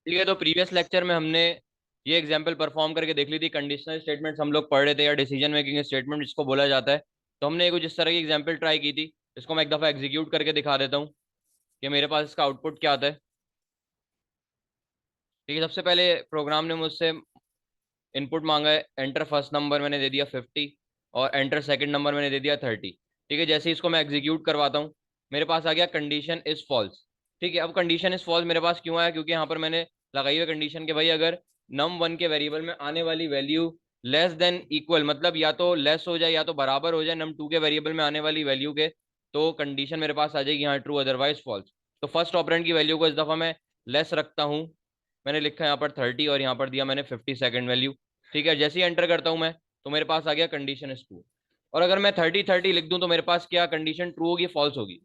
ठीक है, तो प्रीवियस लेक्चर में हमने ये एग्जांपल परफॉर्म करके देख ली थी। कंडीशनल स्टेटमेंट्स हम लोग पढ़ रहे थे, या डिसीजन मेकिंग स्टेटमेंट जिसको बोला जाता है। तो हमने कुछ इस तरह की एग्जांपल ट्राई की थी। इसको मैं एक दफ़ा एग्जीक्यूट करके दिखा देता हूँ कि मेरे पास इसका आउटपुट क्या आता है। ठीक है, सबसे पहले प्रोग्राम ने मुझसे इनपुट मांगा है। एंटर फर्स्ट नंबर मैंने दे दिया 50, और एंटर सेकंड नंबर मैंने दे दिया 30। ठीक है, जैसे ही इसको मैं एग्जीक्यूट करवाता हूँ, मेरे पास आ गया कंडीशन इज फॉल्स। ठीक है, अब कंडीशन इज फॉल्स मेरे पास क्यों आया? क्योंकि यहाँ पर मैंने लगाई हुई कंडीशन के भाई अगर num1 के वेरिएबल में आने वाली वैल्यू लेस देन इक्वल, मतलब या तो लेस हो जाए या तो बराबर हो जाए num2 के वेरिएबल में आने वाली वैल्यू के, तो कंडीशन मेरे पास आ जाएगी यहाँ ट्रू, अदरवाइज फॉल्स। तो फर्स्ट ऑपरेंड की वैल्यू को इस दफा मैं लेस रखता हूँ। मैंने लिखा यहाँ पर 30 और यहाँ पर दिया मैंने 50 सेकंड वैल्यू। ठीक है, जैसे ही एंटर करता हूँ मैं, तो मेरे पास आ गया कंडीशन इज ट्रू। और अगर मैं 30 30 लिख दूं तो मेरे पास क्या कंडीशन ट्रू होगी फॉल्स होगी?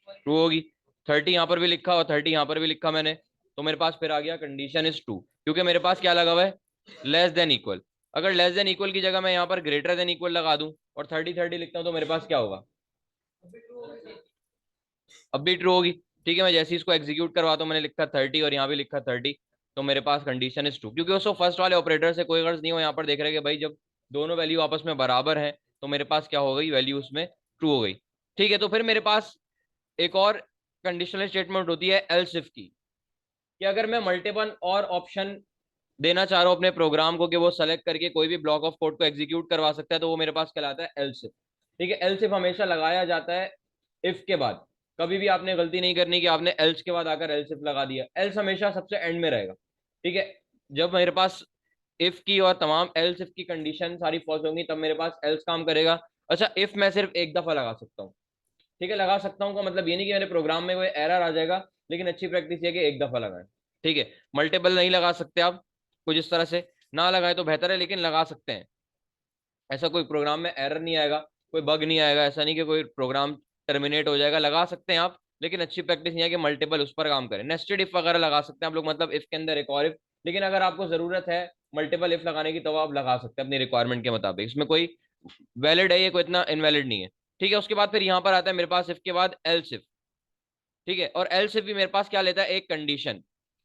ट्रू होगी। 30 यहाँ पर भी लिखा और 30 यहाँ पर भी लिखा मैंने, तो मेरे पास फिर आ गया कंडीशन इज ट्रू, क्योंकि मेरे पास क्या लगा हुआ है? Less than equal. अगर लेस देन इक्वल की जगह मैं यहाँ पर ग्रेटर देन इक्वल लगा दूं और 30 30 लिखता हूँ, तो मेरे पास क्या होगा? अब भी ट्रू होगी। ठीक है, मैं जैसे ही इसको एग्जीक्यूट करवाता हूँ, मैंने लिखा 30 और यहाँ भी लिखा 30, तो मेरे पास कंडीशन इज ट्रू, क्योंकि उसको फर्स्ट वाले ऑपरेटर से कोई गर्ज नहीं हो। यहाँ पर देख रहे हैं कि भाई जब दोनों वैल्यू आपस में बराबर है, तो मेरे पास क्या हो गई? वैल्यू उसमें ट्रू हो गई। ठीक है, तो फिर मेरे पास एक और कंडीशनल स्टेटमेंट होती है एल्स इफ की, कि अगर मैं मल्टीपल और ऑप्शन देना चाह रहा हूँ अपने प्रोग्राम को कि वो सेलेक्ट करके कोई भी ब्लॉक ऑफ कोड को एग्जीक्यूट करवा सकता है, तो वो मेरे पास कहलाता है एल्स इफ। ठीक है, एल्स इफ हमेशा लगाया जाता है इफ के बाद। कभी भी आपने गलती नहीं करनी कि आपने एल्स के बाद आकर एल्स इफ लगा दिया। एल्स हमेशा सबसे एंड में रहेगा। ठीक है, जब मेरे पास इफ की और तमाम एल्स इफ की कंडीशन सारी फॉल्स होंगी, तब मेरे पास एल्स काम करेगा। अच्छा, इफ मैं सिर्फ एक दफा लगा सकता हूँ। ठीक है, लगा सकता हूँ का मतलब ये नहीं कि मेरे प्रोग्राम में कोई एरर आ जाएगा, लेकिन अच्छी प्रैक्टिस ये है कि एक दफा लगाएं। ठीक है, मल्टीपल नहीं लगा सकते आप, कुछ इस तरह से ना लगाए तो बेहतर है, लेकिन लगा सकते हैं। ऐसा कोई प्रोग्राम में एरर नहीं आएगा, कोई बग नहीं आएगा, ऐसा नहीं कि कोई प्रोग्राम टर्मिनेट हो जाएगा। लगा सकते हैं आप, लेकिन अच्छी प्रैक्टिस नहीं है कि मल्टीपल उस पर काम करें। नेस्टेड इफ वगैरह लगा सकते हैं आप लोग, मतलब इफ के अंदर एक और इफ। लेकिन अगर आपको जरूरत है मल्टीपल इफ लगाने की, तो आप लगा सकते हैं अपनी रिक्वायरमेंट के मुताबिक। इसमें कोई वैलिड है, ये कोई इतना इनवैलिड नहीं है। ठीक है, उसके बाद फिर यहाँ पर आता है मेरे पास इफ के बाद एल्स इफ। ठीक है, और एल्स इफ भी मेरे पास क्या लेता है? एक कंडीशन।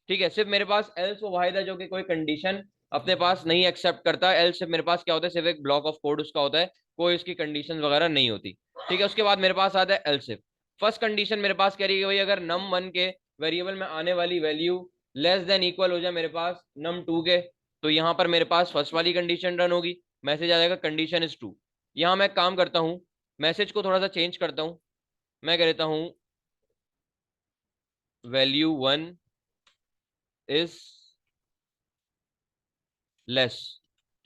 ठीक है, सिर्फ मेरे पास एल्स वो वाहिद है जो कि कोई कंडीशन अपने पास नहीं एक्सेप्ट करता। एल्स सिर्फ मेरे पास क्या होता है? सिर्फ एक ब्लॉक ऑफ कोड उसका होता है, कोई उसकी कंडीशन वगैरह नहीं होती। ठीक है, उसके बाद मेरे पास आता है एल्स इफ। फर्स्ट कंडीशन मेरे पास कह रही है कि भाई अगर num1 के वेरिएबल में आने वाली वैल्यू लेस देन इक्वल हो जाए मेरे पास num2 के, तो यहाँ पर मेरे पास फर्स्ट वाली कंडीशन रन होगी। मैसेज आ जाएगा कंडीशन इज ट्रू। यहाँ मैं काम करता हूँ, मैसेज को थोड़ा सा चेंज करता हूँ। मैं कह देता हूँ value 1 इज लेस।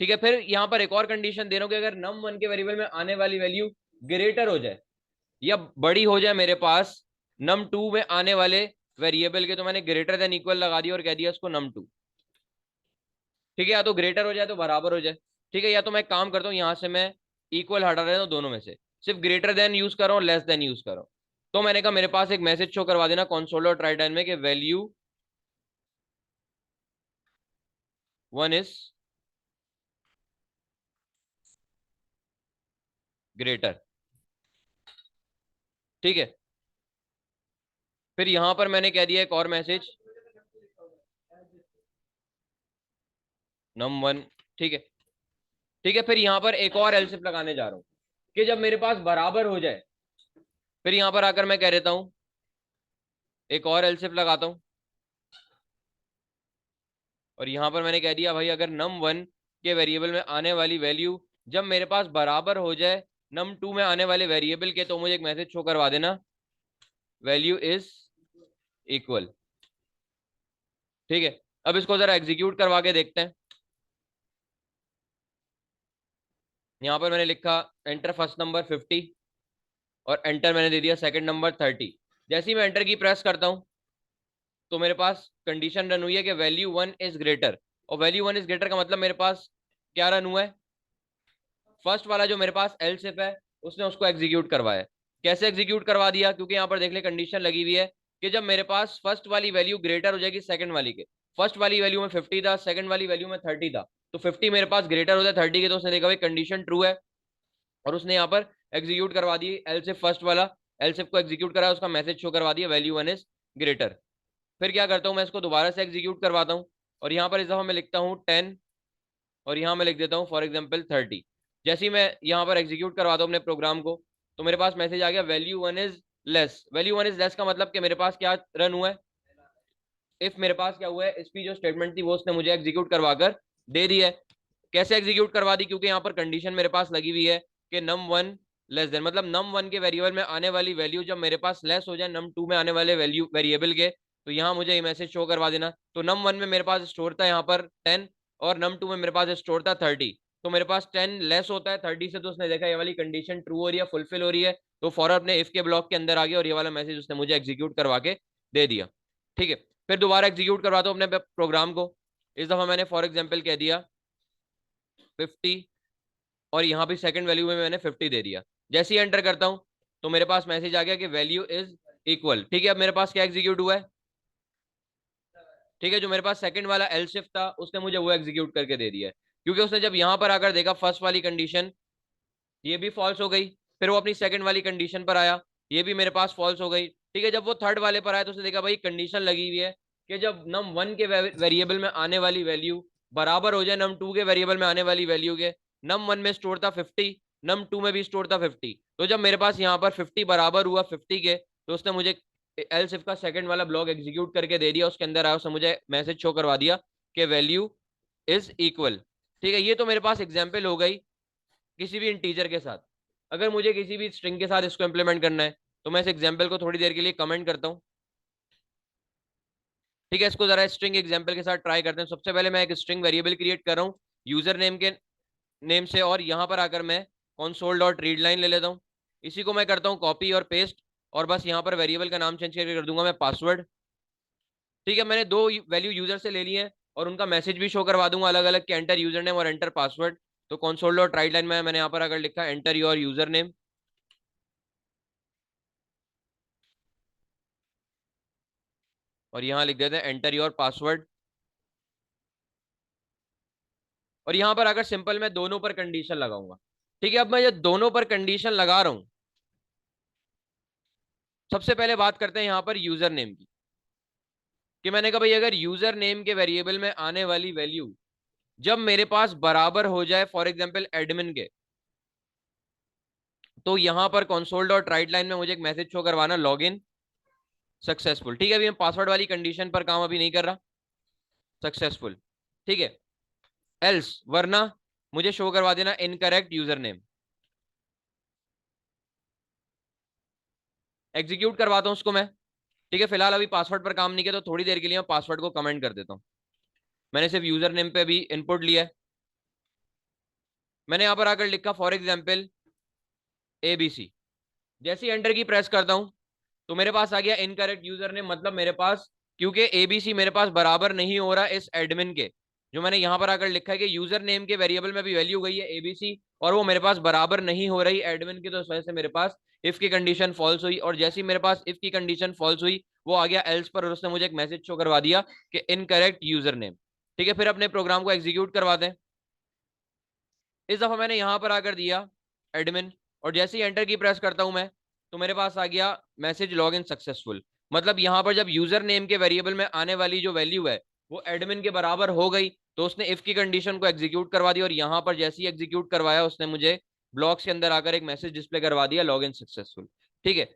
ठीक है, फिर यहां पर एक और कंडीशन दे रहा हूं कि अगर num1 के वेरिएबल में आने वाली वैल्यू ग्रेटर हो जाए या बड़ी हो जाए मेरे पास num2 में आने वाले वेरिएबल के, तो मैंने ग्रेटर देन इक्वल लगा दिया और कह दिया उसको num2। ठीक है, या तो ग्रेटर हो जाए तो बराबर हो जाए। ठीक है, या तो मैं काम करता हूँ यहां से मैं इक्वल हटा देता हूँ, दोनों में से सिर्फ ग्रेटर देन यूज कर रहा हूँ, लेस देन यूज कर रहा हूँ। तो मैंने कहा मेरे पास एक मैसेज शो करवा देना कंसोल और ट्राई टाइम में कि value 1 इज ग्रेटर। ठीक है, फिर यहां पर मैंने कह दिया एक और मैसेज num1। ठीक है। ठीक है, फिर यहां पर एक और एल्सिफ लगाने जा रहा हूं कि जब मेरे पास बराबर हो जाए, फिर यहां पर आकर मैं कह देता हूं एक और एल्सिफ लगाता हूं। और यहां पर मैंने कह दिया भाई अगर num1 के वेरिएबल में आने वाली वैल्यू जब मेरे पास बराबर हो जाए num2 में आने वाले वेरिएबल के, तो मुझे एक मैसेज शो करवा देना वैल्यू इज इक्वल। ठीक है, अब इसको जरा एग्जीक्यूट करवा के देखते हैं। यहां पर मैंने लिखा एंटर फर्स्ट नंबर 50, और एंटर मैंने दे दिया सेकंड नंबर 30। जैसे ही मैं एंटर की प्रेस करता हूं, तो मेरे पास कंडीशन रन हुई है कि value 1 इज ग्रेटर। और value 1 इज ग्रेटर का मतलब मेरे पास क्या रन हुआ है? फर्स्ट वाला जो मेरे पास एल्स इफ है, उसने उसको एग्जीक्यूट करवाया। कैसे एग्जीक्यूट करवा दिया? क्योंकि यहाँ पर देख ले कंडीशन लगी हुई है कि जब मेरे पास फर्स्ट वाली वैल्यू ग्रेटर हो जाएगी सेकंड वाली के। फर्स्ट वाली वैल्यू में 50 था, सेकंड वाली वैल्यू में 30 था, तो 50 मेरे पास ग्रेटर हो जाए 30 के, तो उसने देखा भाई कंडीशन ट्रू है, और उसने यहाँ पर एग्जीक्यूट करवा दी एल्स इफ फर्स्ट वाला। एल्स इफ को एग्जीक्यूट करा, उसका मैसेज शो करवा दिया value 1 इज ग्रेटर। फिर क्या करता हूँ मैं इसको दोबारा से एग्जीक्यूट करवाता हूँ और यहाँ पर इस दफा मैं लिखता हूँ 10 और यहाँ मैं लिख देता हूँ फॉर एग्जाम्पल 30। जैसे ही मैं यहाँ पर एग्जीक्यूट करवाता हूँ अपने प्रोग्राम को तो मेरे पास मैसेज आ गया value 1 is less. Value 1 is less का मतलब कि मेरे पास क्या रन हुआ है, इफ मेरे पास क्या हुआ है, इसकी जो स्टेटमेंट थी वो उसने मुझे एग्जीक्यूट करवा कर दे दी है। कैसे एग्जीक्यूट करवा दी, क्योंकि यहाँ पर कंडीशन मेरे पास लगी हुई है कि num1 लेस देन, मतलब num1 के वेरिएबल में आने वाली वैल्यू जब मेरे पास लेस हो जाए num2 में आने वाले वैल्यू वेरिएबल के, तो यहाँ मुझे ये मैसेज शो करवा देना। तो num1 में मेरे पास स्टोर था यहाँ पर 10 और num2 में मेरे पास स्टोर था 30। तो मेरे पास 10 लेस होता है 30 से, तो उसने देखा ये वाली कंडीशन ट्रू हो रही है, फुलफिल हो रही है, तो फौरन अपने इफ के ब्लॉक के अंदर आ गया और ये वाला मैसेज उसने मुझे एग्जीक्यूट करवा के दे दिया। ठीक है, फिर दोबारा एग्जीक्यूट करवाता हूँ अपने प्रोग्राम को। इस दफा मैंने फॉर एग्जाम्पल कह दिया 50 और यहाँ भी सेकंड वैल्यू में मैंने 50 दे दिया। जैसे ही एंटर करता हूँ तो मेरे पास मैसेज आ गया कि वैल्यू इज इक्वल। ठीक है, अब मेरे पास क्या एग्जीक्यूट हुआ है, ठीक है, जो मेरे पास सेकंड वाला एल शिफ्ट था उसने मुझे वो एग्जीक्यूट करके दे दिया है, क्योंकि उसने जब यहाँ पर आकर देखा फर्स्ट वाली कंडीशन ये भी फॉल्स हो गई, फिर वो अपनी सेकंड वाली कंडीशन पर आया, ये भी मेरे पास फॉल्स हो गई। ठीक है, जब वो थर्ड वाले पर आया तो उसने देखा भाई कंडीशन लगी हुई है कि जब num1 के वेरिएबल में आने वाली वैल्यू बराबर हो जाए num2 के वेरिएबल में आने वाली वैल्यू के, num1 में स्टोर था 50, num2 में भी स्टोर था 50, तो जब मेरे पास यहाँ पर 50 बराबर हुआ 50 के, तो उसने मुझे एल सिफ का सेकंड वाला ब्लॉक एग्जीक्यूट करके दे दिया। उसके अंदर आया, उसने मुझे मैसेज शो करवा दिया कि वैल्यू इज इक्वल। ठीक है, ये तो मेरे पास एग्जाम्पल हो गई किसी भी इंटीजर के साथ। अगर मुझे किसी भी स्ट्रिंग के साथ इसको इंप्लीमेंट करना है तो मैं इस एग्जाम्पल को थोड़ी देर के लिए कमेंट करता हूँ। ठीक है, इसको जरा स्ट्रिंग एग्जाम्पल के साथ ट्राई करते हैं। सबसे पहले मैं एक स्ट्रिंग वेरिएबल क्रिएट कर रहा हूँ यूजर नेम के नेम से, और यहाँ पर आकर मैं console डॉट रीड लाइन ले लेता हूँ। इसी को मैं करता हूँ कॉपी और पेस्ट, और बस यहाँ पर वेरिएबल का नाम चेंज करके कर दूंगा मैं पासवर्ड। ठीक है, मैंने दो वैल्यू यूजर से ले ली है और उनका मैसेज भी शो करवा दूंगा अलग अलग, के एंटर यूजर नेम और एंटर पासवर्ड। तो console डॉट राइट लाइन में मैंने यहाँ पर अगर लिखा एंटर योर यूजर नेम, और यहाँ लिख देते हैं एंटर योर पासवर्ड। और यहाँ पर अगर सिंपल मैं दोनों पर कंडीशन लगाऊंगा। ठीक है, अब मैं ये दोनों पर कंडीशन लगा रहा हूं। सबसे पहले बात करते हैं यहाँ पर यूजर नेम की, कि मैंने कहा भाई अगर यूजर नेम के वेरिएबल में आने वाली वैल्यू जब मेरे पास बराबर हो जाए फॉर एग्जांपल एडमिन के, तो यहाँ पर console डॉट राइट लाइन में मुझे एक मैसेज शो करवाना लॉग इन सक्सेसफुल। ठीक है, अभी मैं पासवर्ड वाली कंडीशन पर काम अभी नहीं कर रहा, सक्सेसफुल। ठीक है, एल्स वरना मुझे शो करवा देना इनकरेक्ट यूजर नेम। एग्जीक्यूट करवाता हूं उसको मैं। ठीक है, फिलहाल अभी पासवर्ड पर काम नहीं किया तो थोड़ी देर के लिए मैं पासवर्ड को कमेंट कर देता हूं। मैंने सिर्फ यूजर नेम पे भी इनपुट लिया है। मैंने यहां पर आकर लिखा फॉर एग्जाम्पल ABC। जैसे ही एंटर की प्रेस करता हूं तो मेरे पास आ गया इनकरेक्ट यूजर नेम, मतलब मेरे पास क्योंकि ABC मेरे पास बराबर नहीं हो रहा इस एडमिन के, जो मैंने यहां पर आकर लिखा है कि यूजर नेम के वेरिएबल में भी वैल्यू गई है ABC और वो मेरे पास बराबर नहीं हो रही एडमिन की, तो इस वजह से मेरे पास इफ की कंडीशन फॉल्स हुई। और जैसे ही मेरे पास इफ की कंडीशन फॉल्स हुई वो आ गया एल्स पर और उसने मुझे एक मैसेज शो करवा दिया कि इनकरेक्ट यूजर नेम। ठीक है, फिर अपने प्रोग्राम को एग्जीक्यूट करवाते हैं। इस दफा मैंने यहां पर आकर दिया एडमिन और जैसे ही एंटर की प्रेस करता हूं मैं तो मेरे पास आ गया मैसेज लॉग इन सक्सेसफुल। मतलब यहां पर जब यूजर नेम के वेरिएबल में आने वाली जो वैल्यू है वो एडमिन के बराबर हो गई, तो उसने इफ की कंडीशन को एग्जीक्यूट करवा दी और यहां पर जैसे ही एग्जीक्यूट करवाया उसने मुझे ब्लॉक्स के अंदर आकर एक मैसेज डिस्प्ले करवा दिया लॉग इन सक्सेसफुल। ठीक है,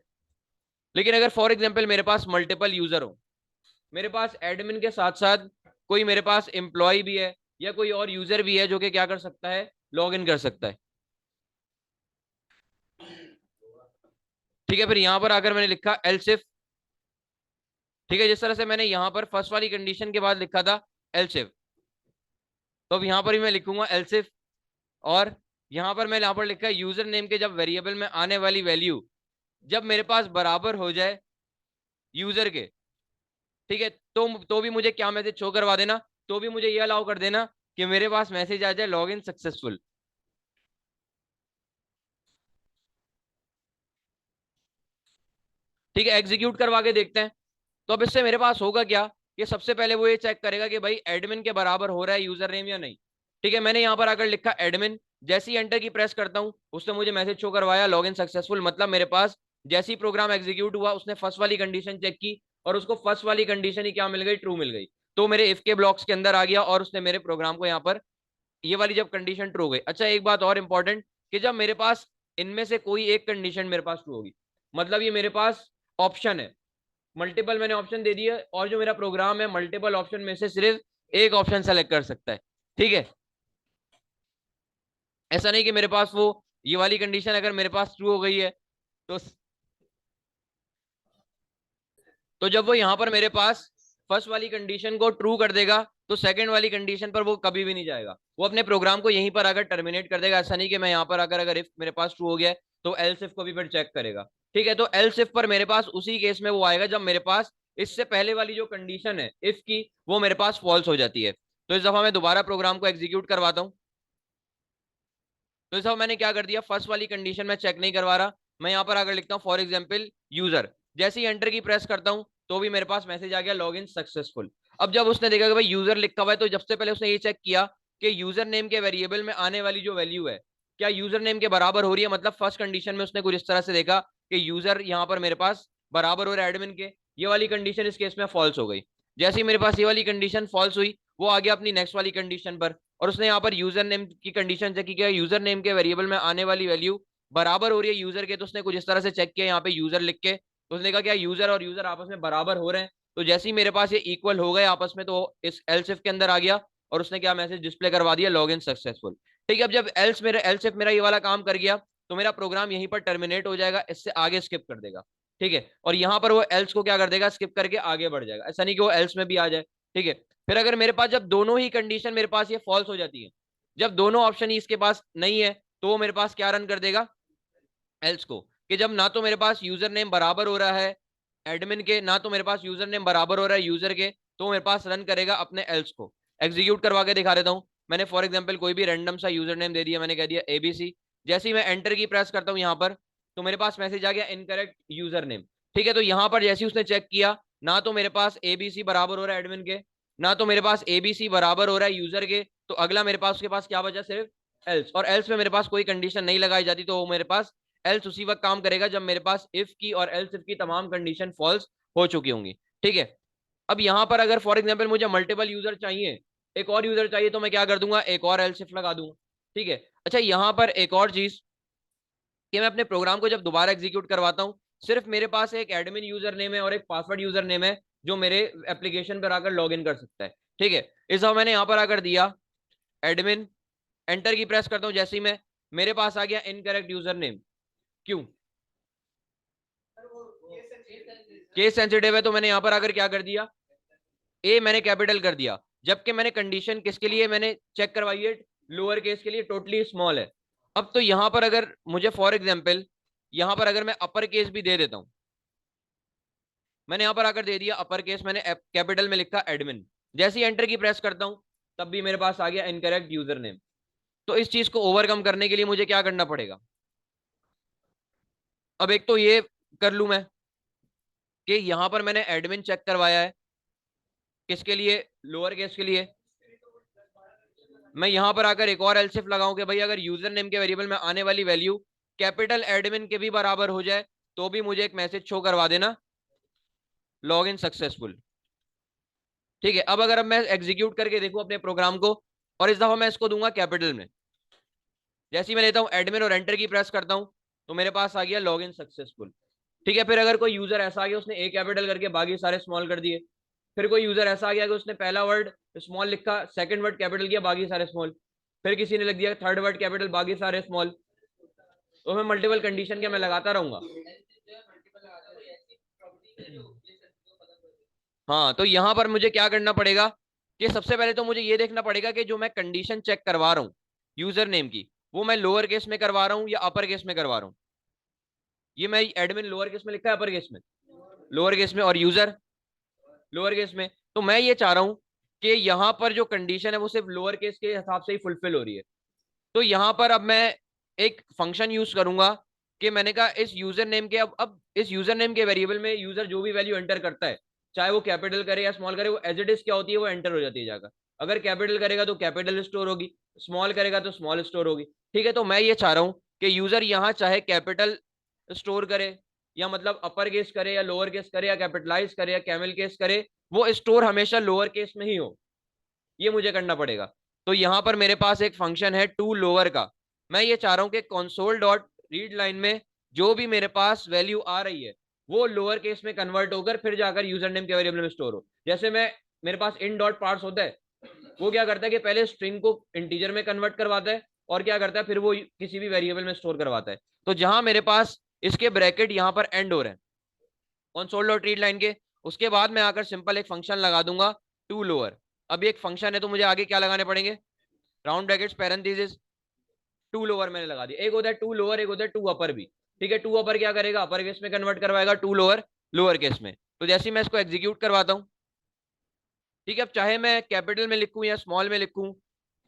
लेकिन अगर फॉर एग्जाम्पल मेरे पास मल्टीपल यूजर हो, मेरे पास एडमिन के साथ साथ कोई मेरे पास एम्प्लॉय भी है या कोई और यूजर भी है जो कि क्या कर सकता है, लॉग इन कर सकता है। ठीक है, फिर यहां पर आकर मैंने लिखा एल्स इफ। ठीक है, जिस तरह से मैंने यहां पर फर्स्ट वाली कंडीशन के बाद लिखा था एल्स इफ, तो अब यहां पर भी मैं लिखूंगा एल्स इफ। और यहां पर मैं यहां पर लिखा यूजर नेम के जब वेरिएबल में आने वाली वैल्यू जब मेरे पास बराबर हो जाए यूजर के, ठीक है, तो भी मुझे क्या मैसेज शो करवा देना, तो भी मुझे ये अलाउ कर देना कि मेरे पास मैसेज आ जाए लॉग इन सक्सेसफुल। ठीक है, एग्जीक्यूट करवा के देखते हैं। तो अब इससे मेरे पास होगा क्या, कि सबसे पहले वो ये चेक करेगा कि भाई एडमिन के बराबर हो रहा है यूजर नेम या नहीं। ठीक है, मैंने यहां पर आकर लिखा एडमिन, जैसे ही एंटर की प्रेस करता हूं उसने मुझे मैसेज शो करवाया लॉग इन सक्सेसफुल। मतलब मेरे पास जैसे ही प्रोग्राम एग्जीक्यूट हुआ उसने फर्स्ट वाली कंडीशन चेक की और उसको फर्स्ट वाली कंडीशन ही क्या मिल गई, ट्रू मिल गई। तो मेरे इफ के ब्लॉक्स के अंदर आ गया और उसने मेरे प्रोग्राम को यहाँ पर ये वाली जब कंडीशन ट्रू हो गई। अच्छा एक बात और इंपॉर्टेंट, कि जब मेरे पास इनमें से कोई एक कंडीशन मेरे पास ट्रू होगी, मतलब ये मेरे पास ऑप्शन है, मल्टीपल मैंने ऑप्शन दे दिए और जो मेरा प्रोग्राम है मल्टीपल ऑप्शन में से सिर्फ एक ऑप्शन सेलेक्ट कर सकता है, ठीक है। ऐसा नहीं कि मेरे पास वो ये वाली कंडीशन अगर मेरे पास ट्रू हो गई है तो जब वो यहां पर मेरे पास फर्स्ट वाली कंडीशन को ट्रू कर देगा तो सेकंड वाली कंडीशन पर वो कभी भी नहीं जाएगा, वो अपने प्रोग्राम को यहीं पर आकर टर्मिनेट कर देगा। ऐसा नहीं कि मैं यहाँ पर आकर अगर इफ मेरे पास ट्रू हो गया है तो एल्स इफ को भी फिर चेक करेगा, ठीक है। तो एल्स इफ पर मेरे पास उसी केस में वो आएगा जब मेरे पास इससे पहले वाली जो कंडीशन है इफ की वो मेरे पास फॉल्स हो जाती है। तो इस दफा मैं दोबारा प्रोग्राम को एग्जीक्यूट करवाता हूँ। तो इस दफा मैंने क्या कर दिया, फर्स्ट वाली कंडीशन में चेक नहीं करवा रहा, मैं यहाँ पर आकर लिखता हूँ फॉर एग्जाम्पल यूजर, जैसे ही एंटर की प्रेस करता हूँ तो भी मेरे पास मैसेज आ गया लॉग इन सक्सेसफुल। अब जब उसने देखा कि भाई यूजर लिखा हुआ है तो सबसे पहले उसने ये चेक किया कि यूजर नेम के वेरिएबल में आने वाली जो वैल्यू है क्या यूजर नेम के बराबर हो रही है। मतलब फर्स्ट कंडीशन में उसने कुछ इस तरह से देखा कि यूजर यहाँ पर मेरे पास बराबर हो रहा है एडमिन के, ये वाली कंडीशन इस केस में फॉल्स हो गई। जैसे ही मेरे पास ये वाली कंडीशन फॉल्स हुई वो आ गया अपनी नेक्स्ट वाली कंडीशन पर और उसने यहाँ पर यूजर नेम की कंडीशन चेक की क्या यूजर नेम के वेरिएबल में आने वाली वैल्यू बराबर हो रही है यूजर के। तो उसने कुछ इस तरह से चेक किया यहाँ पे यूजर लिख के, तो उसने कहा क्या यूजर और यूजर आपस में बराबर हो रहे हैं। तो जैसे ही मेरे पास ये इक्वल हो गए आपस में तो इस एल्स इफ के अंदर आ गया और उसने क्या मैसेज डिस्प्ले करवा दिया लॉग इन सक्सेसफुल, ठीक है। अब जब एल्स इफ मेरा ये वाला काम कर गया तो मेरा प्रोग्राम यहीं पर टर्मिनेट हो जाएगा, इससे आगे स्किप कर देगा, ठीक है। और यहाँ पर वो एल्स को क्या कर देगा, स्किप करके आगे बढ़ जाएगा, ऐसा नहीं कि वो एल्स में भी आ जाए, ठीक है। फिर अगर मेरे पास जब दोनों ही कंडीशन मेरे पास ये फॉल्स हो जाती है, जब दोनों ऑप्शन ही इसके पास नहीं है तो वो मेरे पास क्या रन कर देगा एल्स को, कि जब ना तो मेरे पास यूजर नेम बराबर हो रहा है एडमिन के ना तो मेरे पास यूजर नेम बराबर हो रहा है यूजर के, तो मेरे पास रन करेगा अपने एल्स को। एग्जीक्यूट करवा के दिखा देता हूँ। मैंने फॉर एग्जाम्पल कोई भी रैंडम सा यूजर नेम दे दिया, मैंने कह दिया एबीसी, जैसे ही मैं एंटर की प्रेस करता हूँ यहाँ पर तो मेरे पास मैसेज आ गया इनकरेक्ट यूजर नेम, ठीक है। तो यहाँ पर जैसे उसने चेक किया ना तो मेरे पास एबीसी बराबर हो रहा है एडमिन के ना तो मेरे पास एबीसी बराबर हो रहा है यूजर के, तो अगला मेरे पास उसके पास क्या बचा सिर्फ एल्स, और एल्स में मेरे पास कोई कंडीशन नहीं लगाई जाती तो वो मेरे पास एल्स उसी वक्त काम करेगा जब मेरे पास इफ की और एल्स इफ की तमाम कंडीशन फॉल्स हो चुकी होंगी, ठीक है। अब यहाँ पर अगर फॉर एग्जाम्पल मुझे मल्टीपल यूजर चाहिए, एक और यूजर चाहिए, तो मैं क्या कर दूंगा एक और एल्स इफ लगा दूंगा, ठीक है। अच्छा यहाँ पर एक और चीज कि मैं अपने प्रोग्राम को जब दोबारा एग्जीक्यूट करवाता हूँ सिर्फ मेरे पास एक एडमिन यूजर नेम है और एक पासवर्ड यूजर नेम है जो मेरे एप्लीकेशन पर आकर लॉग इन कर सकता है, ठीक है। इस दफा मैंने यहाँ पर आकर दिया एडमिन, एंटर की प्रेस करता हूँ जैसे ही मैं मेरे पास आ गया इनकरेक्ट यूजर नेम, क्यों, केस सेंसिटिव है। तो मैंने यहां पर आकर क्या कर दिया ए मैंने कैपिटल कर दिया, जबकि मैंने कंडीशन किसके लिए मैंने चेक करवाई है लोअर केस के लिए टोटली स्मॉल है। अब तो यहां पर अगर मुझे फॉर एग्जाम्पल यहां पर अगर मैं अपर केस भी दे देता हूं, मैंने यहां पर आकर दे दिया अपर केस, मैंने कैपिटल में लिखा एडमिन, जैसे ही एंटर की प्रेस करता हूं तब भी मेरे पास आ गया इनकरेक्ट यूजर नेम। तो इस चीज को ओवरकम करने के लिए मुझे क्या करना पड़ेगा, अब एक तो ये कर लू मैं कि यहां पर मैंने एडमिन चेक करवाया है किसके लिए, लोअर केस के लिए। मैं यहां पर आकर एक और एल्सिफ लगाऊं कि भाई अगर यूजर नेम के वेरिएबल में आने वाली वैल्यू कैपिटल एडमिन के भी बराबर हो जाए तो भी मुझे एक मैसेज शो करवा देना लॉग इन सक्सेसफुल, ठीक है। अब मैं एग्जीक्यूट करके देखूं अपने प्रोग्राम को और इस दफा मैं इसको दूंगा कैपिटल में, जैसे ही मैं लेता हूं एडमिन और एंटर की प्रेस करता हूं तो मेरे पास आ गया लॉग इन सक्सेसफुल, ठीक है। फिर अगर कोई यूजर ऐसा आ गया उसने ए कैपिटल करके बाकी सारे स्मॉल कर दिए, फिर कोई यूजर ऐसा आ गया कि उसने पहला वर्ड स्मॉल लिखा सेकंड वर्ड कैपिटल किया बाकी सारे स्मॉल, फिर किसी ने लिख दिया थर्ड वर्ड कैपिटल बाकी सारे स्मॉल, तो मैं मल्टीपल कंडीशन के मैं लगाता रहूंगा। हाँ तो यहां पर मुझे क्या करना पड़ेगा कि सबसे पहले तो मुझे ये देखना पड़ेगा कि जो मैं कंडीशन चेक करवा रहा हूँ यूजर नेम की वो मैं लोअर केस में करवा रहा हूँ या अपर केस में करवा रहा हूँ। ये मैं एडमिन लोअर केस में लिखा है अपर केस में, लोअर केस में, और यूजर लोअर केस में। तो मैं ये चाह रहा हूं कि यहाँ पर जो कंडीशन है वो सिर्फ लोअर केस के हिसाब से ही फुलफिल हो रही है। तो यहाँ पर अब मैं एक फंक्शन यूज करूंगा कि मैंने कहा इस यूजर नेम के अब इस यूजर नेम के वेरिएबल में यूजर जो भी वैल्यू एंटर करता है चाहे वो कैपिटल करे या स्मॉल करे वो एज इट इज क्या होती है वो एंटर हो जाती है जाकर। अगर कैपिटल करेगा तो कैपिटल स्टोर होगी, स्मॉल करेगा तो स्मॉल स्टोर होगी, ठीक है। तो मैं ये चाह रहा हूँ कि यूजर यहाँ चाहे कैपिटल स्टोर करे या मतलब अपर केस करे या लोअर केस करे या कैपिटलाइज करे या कैमल केस करे, वो स्टोर हमेशा लोअर केस में ही हो, ये मुझे करना पड़ेगा। तो यहां पर मेरे पास एक फंक्शन है टू लोअर का, मैं ये चाह रहा हूं कि कंसोल डॉट रीड लाइन में जो भी मेरे पास वैल्यू आ रही है वो लोअर केस में कन्वर्ट होकर फिर जाकर यूजर नेम के वेरिएबल में स्टोर हो। जैसे मैं, मेरे पास इन डॉट पार्ट्स होता है, वो क्या करता है कि पहले स्ट्रिंग को इंटीजर में कन्वर्ट करवाता है और क्या करता है फिर वो किसी भी वेरिएबल में स्टोर करवाता है। तो जहां मेरे पास इसके ब्रैकेट यहां पर एंड हो रहे हैं कंसोल डॉट रीड लाइन के, उसके बाद मैं आकर सिंपल एक फंक्शन लगा दूंगा टू लोअर। अब एक फंक्शन है तो मुझे आगे क्या लगाने पड़ेंगे, round brackets parenthesis, two lower मैंने लगा दिया। एक होता है टू लोअर, एक होता है टू अपर भी। ठीक है, टू अपर क्या करेगा, अपर केस में कन्वर्ट करवाएगा, टू लोअर लोअर केस में। तो जैसे ही मैं इसको एग्जीक्यूट करवाता हूँ, ठीक है, अब चाहे मैं कैपिटल में लिखूं या स्मॉल में लिखूं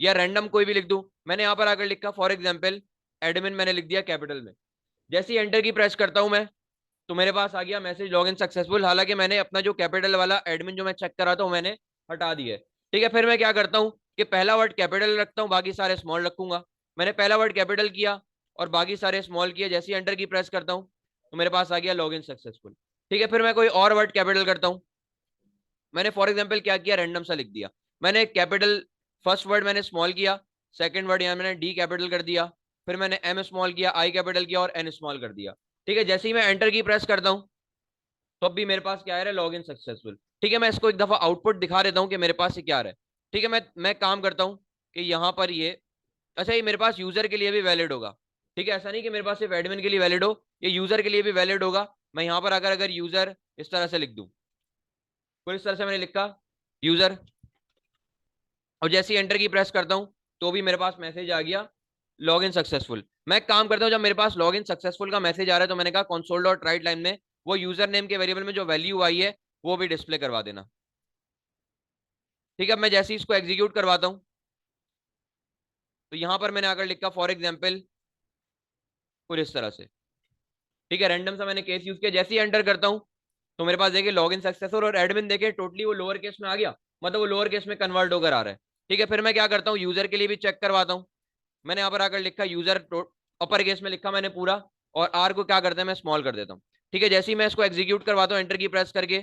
या रैंडम कोई भी लिख दूं, मैंने यहां पर आकर लिखा फॉर एग्जाम्पल एडमिन, मैंने लिख दिया कैपिटल में। जैसे ही एंटर की प्रेस करता हूं मैं, तो मेरे पास आ गया मैसेज लॉग इन सक्सेसफुल। हालांकि मैंने अपना जो कैपिटल वाला एडमिन जो मैं चेक कर रहा था वो मैंने हटा दिया है। ठीक है, फिर मैं क्या करता हूँ कि पहला वर्ड कैपिटल रखता हूँ, बाकी सारे स्मॉल रखूंगा। मैंने पहला वर्ड कैपिटल किया और बाकी सारे स्मॉल किए। जैसे ही एंटर की प्रेस करता हूँ तो मेरे पास आ गया लॉग इन सक्सेसफुल। ठीक है, फिर मैं कोई और वर्ड कैपिटल करता हूँ। मैंने फॉर एग्जाम्पल क्या किया, रैंडम सा लिख दिया। मैंने कैपिटल फर्स्ट वर्ड मैंने स्मॉल किया, सेकंड वर्ड यहाँ मैंने डी कैपिटल कर दिया, फिर मैंने एम स्मॉल किया, आई कैपिटल किया और एन स्मॉल कर दिया। ठीक है, जैसे ही मैं एंटर की प्रेस करता हूँ तो अब भी मेरे पास क्या आ रहा है, लॉग इन सक्सेसफुल। ठीक है, मैं इसको एक दफा आउटपुट दिखा देता हूँ कि मेरे पास ये क्या आ रहा है। ठीक है, मैं काम करता हूँ कि यहाँ पर ये, अच्छा ये मेरे पास यूजर के लिए भी वैलिड होगा। ठीक है, ऐसा नहीं कि मेरे पास सिर्फ एडमिन के लिए वैलिड हो, ये यूजर के लिए भी वैलिड होगा। मैं यहाँ पर अगर यूजर इस तरह से लिख दूँ, तो इस तरह से मैंने लिखा यूजर, और जैसे ही एंटर की प्रेस करता हूं तो भी मेरे पास मैसेज आ गया लॉग इन सक्सेसफुल। मैं एक काम करता हूं, जब मेरे पास लॉग इन सक्सेसफुल का मैसेज आ रहा है तो मैंने कहा कंसोल डॉट राइट लाइन में वो यूजर नेम के वेरिएबल में जो वैल्यू आई है वो भी डिस्प्ले करवा देना। ठीक है, अब मैं जैसे ही इसको एग्जीक्यूट करवाता हूं तो यहां पर मैंने आकर लिखा फॉर एग्जाम्पल कुछ इस तरह से। ठीक है, रैंडम सा मैंने केस यूज किया। जैसे ही एंटर करता हूं तो मेरे पास देखिए लॉग इन सक्सेसफुल और एडमिन देखे टोटली वो लोअर केस में आ गया, मतलब वो लोअर केस में कन्वर्ट होकर आ रहा है। ठीक है, फिर मैं क्या करता हूँ, यूजर के लिए भी चेक करवाता हूँ। मैंने यहाँ पर आकर लिखा यूजर अपर केस में लिखा मैंने पूरा, और आर को क्या करते हैं मैं स्मॉल कर देता हूँ। ठीक है, जैसे ही मैं इसको एग्जीक्यूट करवाता हूँ एंटर की प्रेस करके,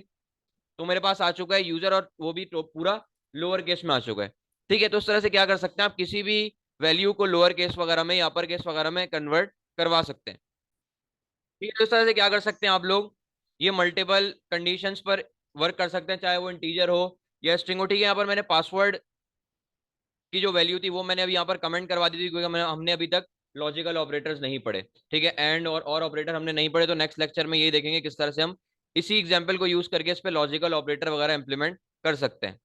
तो मेरे पास आ चुका है यूजर और वो भी पूरा लोअर केस में आ चुका है। ठीक है, तो इस तरह से क्या कर सकते हैं आप, किसी भी वैल्यू को लोअर केस वगैरह में या अपर केस वगैरह में कन्वर्ट करवा सकते हैं। ठीक है, तो इस तरह से क्या कर सकते हैं आप लोग, ये मल्टीपल कंडीशंस पर वर्क कर सकते हैं, चाहे वो इंटीजर हो या स्ट्रिंग हो। ठीक है, यहाँ पर मैंने पासवर्ड की जो वैल्यू थी वो मैंने अभी यहाँ पर कमेंट करवा दी थी, क्योंकि हमने अभी तक लॉजिकल ऑपरेटर्स नहीं पढ़े। ठीक है, एंड और ऑपरेटर हमने नहीं पढ़े, तो नेक्स्ट लेक्चर में यही देखेंगे किस तरह से हम इसी एग्जाम्पल को यूज करके इस पे लॉजिकल ऑपरेटर वगैरह इंप्लीमेंट कर सकते हैं।